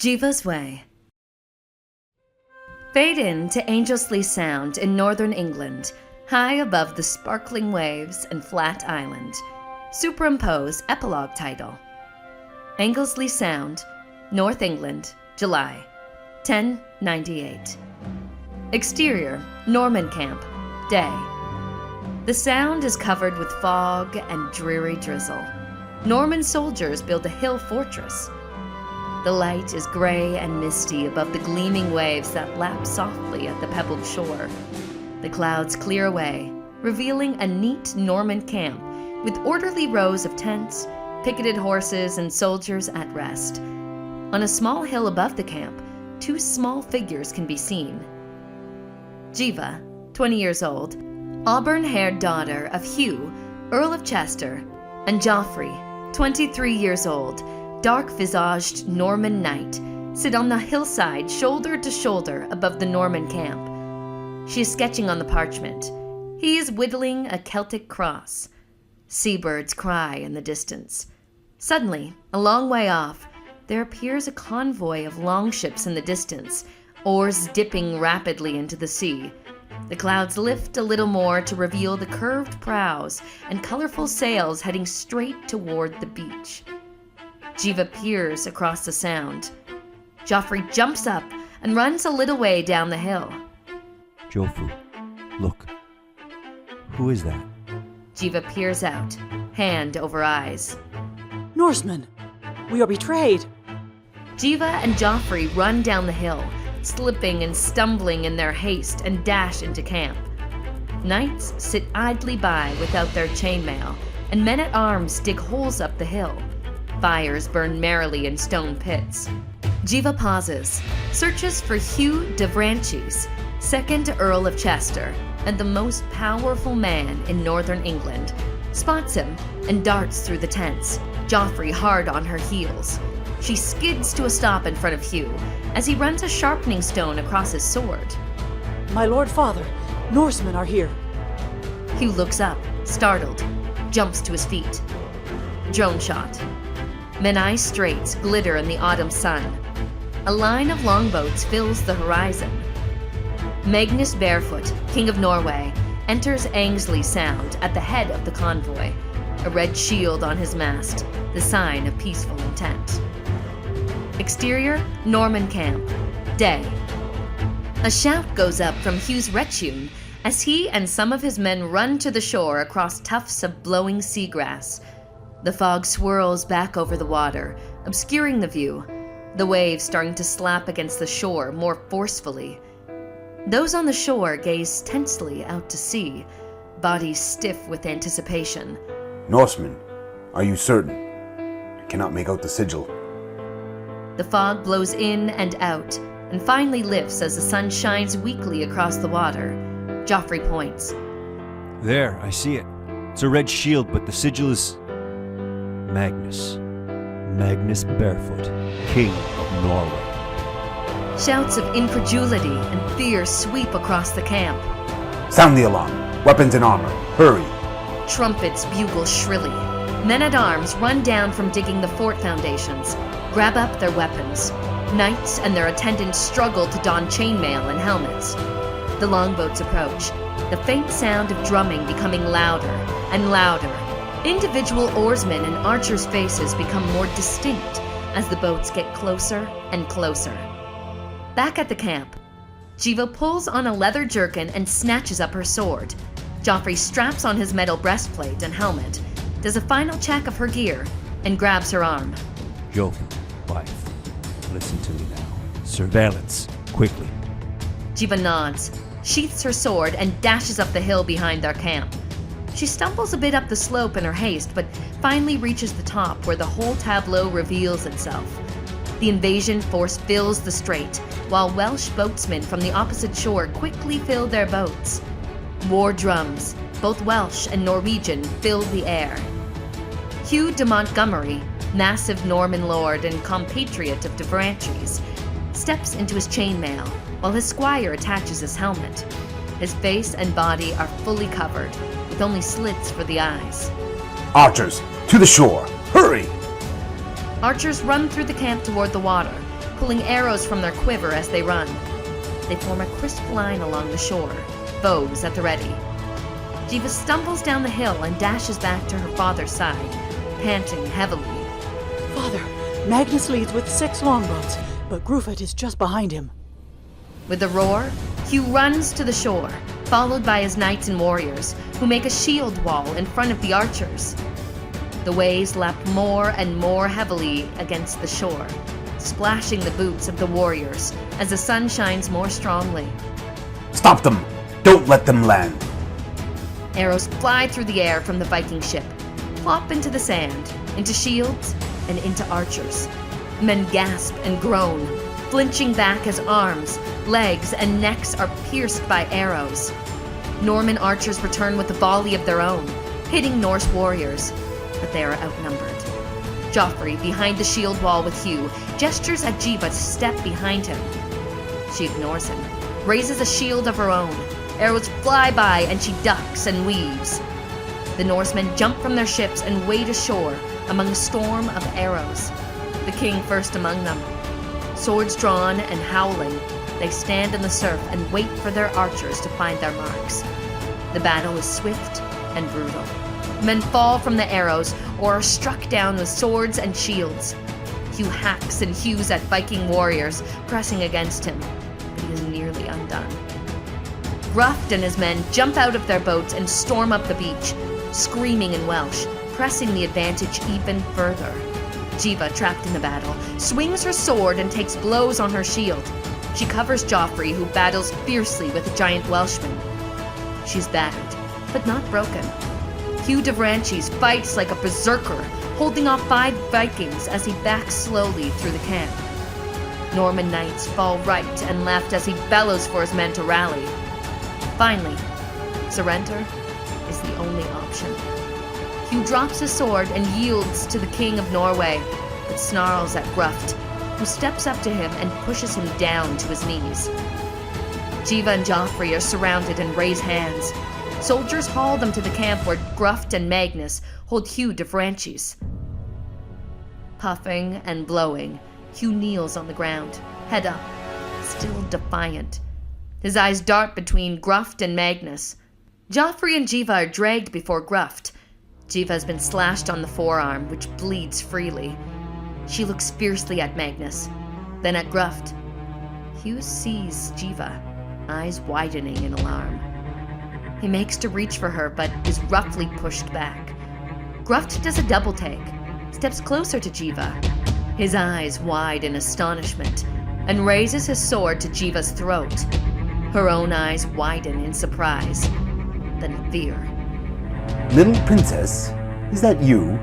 Geva's Way. Fade in to Anglesey Sound in northern England, high above the sparkling waves and flat island. Superimpose epilogue title. Anglesey Sound, North England, July, 1098. Exterior, Norman Camp, day. The sound is covered with fog and dreary drizzle. Norman soldiers build a hill fortress. The light is gray and misty above the gleaming waves that lap softly at the pebbled shore. The clouds clear away, revealing a neat Norman camp with orderly rows of tents, picketed horses, and soldiers at rest. On a small hill above the camp, two small figures can be seen. Geva, 20 years old, auburn-haired daughter of Hugh, Earl of Chester, and Geoffrey, 23 years old, dark-visaged Norman knight, sit on the hillside shoulder to shoulder above the Norman camp. She is sketching on the parchment. He is whittling a Celtic cross. Seabirds cry in the distance. Suddenly, a long way off, there appears a convoy of longships in the distance, oars dipping rapidly into the sea. The clouds lift a little more to reveal the curved prows and colorful sails heading straight toward the beach. Geva peers across the sound. Geoffrey jumps up and runs a little way down the hill. Geoffrey, look. Who is that? Geva peers out, hand over eyes. Norsemen! We are betrayed! Geva and Geoffrey run down the hill, slipping and stumbling in their haste, and dash into camp. Knights sit idly by without their chainmail, and men-at-arms dig holes up the hill. Fires burn merrily in stone pits. Geva pauses, searches for Hugh de Branches, 2nd Earl of Chester, and the most powerful man in northern England, spots him, and darts through the tents, Geoffrey hard on her heels. She skids to a stop in front of Hugh as he runs a sharpening stone across his sword. My lord father, Norsemen are here. Hugh looks up, startled, jumps to his feet. Drone shot. Menai Straits glitter in the autumn sun. A line of longboats fills the horizon. Magnus Barefoot, King of Norway, enters Anglesey Sound at the head of the convoy, a red shield on his mast, the sign of peaceful intent. Exterior, Norman Camp, day. A shout goes up from Hugh's retinue as he and some of his men run to the shore across tufts of blowing seagrass. The fog swirls back over the water, obscuring the view, the waves starting to slap against the shore more forcefully. Those on the shore gaze tensely out to sea, bodies stiff with anticipation. Norsemen, are you certain? I cannot make out the sigil. The fog blows in and out, and finally lifts as the sun shines weakly across the water. Geoffrey points. There, I see it. It's a red shield, but the sigil is Magnus. Magnus Barefoot, King of Norway. Shouts of incredulity and fear sweep across the camp. Sound the alarm. Weapons and armor. Hurry. Trumpets bugle shrilly. Men-at-arms run down from digging the fort foundations, grab up their weapons. Knights and their attendants struggle to don chainmail and helmets. The longboats approach, the faint sound of drumming becoming louder and louder. Individual oarsmen and archers' faces become more distinct as the boats get closer and closer. Back at the camp, Geva pulls on a leather jerkin and snatches up her sword. Geoffrey straps on his metal breastplate and helmet, does a final check of her gear, and grabs her arm. Geoffrey, wife, listen to me now. Surveillance, quickly. Geva nods, sheaths her sword, and dashes up the hill behind their camp. She stumbles a bit up the slope in her haste, but finally reaches the top where the whole tableau reveals itself. The invasion force fills the strait, while Welsh boatsmen from the opposite shore quickly fill their boats. War drums, both Welsh and Norwegian, fill the air. Hugh de Montgomery, massive Norman lord and compatriot of de Branches, steps into his chainmail while his squire attaches his helmet. His face and body are fully covered, with only slits for the eyes. Archers, to the shore! Hurry! Archers run through the camp toward the water, pulling arrows from their quiver as they run. They form a crisp line along the shore, bows at the ready. Geva stumbles down the hill and dashes back to her father's side, panting heavily. Father, Magnus leads with 6 longbows, but Gruffudd is just behind him. With a roar, Hugh runs to the shore, followed by his knights and warriors, who make a shield wall in front of the archers. The waves lap more and more heavily against the shore, splashing the boots of the warriors as the sun shines more strongly. Stop them! Don't let them land! Arrows fly through the air from the Viking ship, plop into the sand, into shields, and into archers. Men gasp and groan, flinching back as arms, legs, and necks are pierced by arrows. Norman archers return with a volley of their own, hitting Norse warriors, but they are outnumbered. Geoffrey, behind the shield wall with Hugh, gestures at Geva to step behind him. She ignores him, raises a shield of her own. Arrows fly by and she ducks and weaves. The Norsemen jump from their ships and wade ashore among a storm of arrows, the king first among them. Swords drawn and howling, they stand in the surf and wait for their archers to find their marks. The battle is swift and brutal. Men fall from the arrows or are struck down with swords and shields. Hugh hacks and hews at Viking warriors, pressing against him, but he is nearly undone. Gruffudd and his men jump out of their boats and storm up the beach, screaming in Welsh, pressing the advantage even further. Geva, trapped in the battle, swings her sword and takes blows on her shield. She covers Geoffrey, who battles fiercely with a giant Welshman. She's battered, but not broken. Hugh de Franchis fights like a berserker, holding off 5 Vikings as he backs slowly through the camp. Norman knights fall right and left as he bellows for his men to rally. Finally, surrender is the only option. Hugh drops his sword and yields to the King of Norway, but snarls at Gruffudd, who steps up to him and pushes him down to his knees. Geva and Geoffrey are surrounded and raise hands. Soldiers haul them to the camp where Gruffudd and Magnus hold Hugh de Franchis. Puffing and blowing, Hugh kneels on the ground, head up, still defiant. His eyes dart between Gruffudd and Magnus. Geoffrey and Geva are dragged before Gruffudd. Geva has been slashed on the forearm, which bleeds freely. She looks fiercely at Magnus, then at Gruffudd. Hugh sees Geva, eyes widening in alarm. He makes to reach for her, but is roughly pushed back. Gruffudd does a double take, steps closer to Geva, his eyes wide in astonishment, and raises his sword to Jeva's throat. Her own eyes widen in surprise, then fear. Little princess, is that you?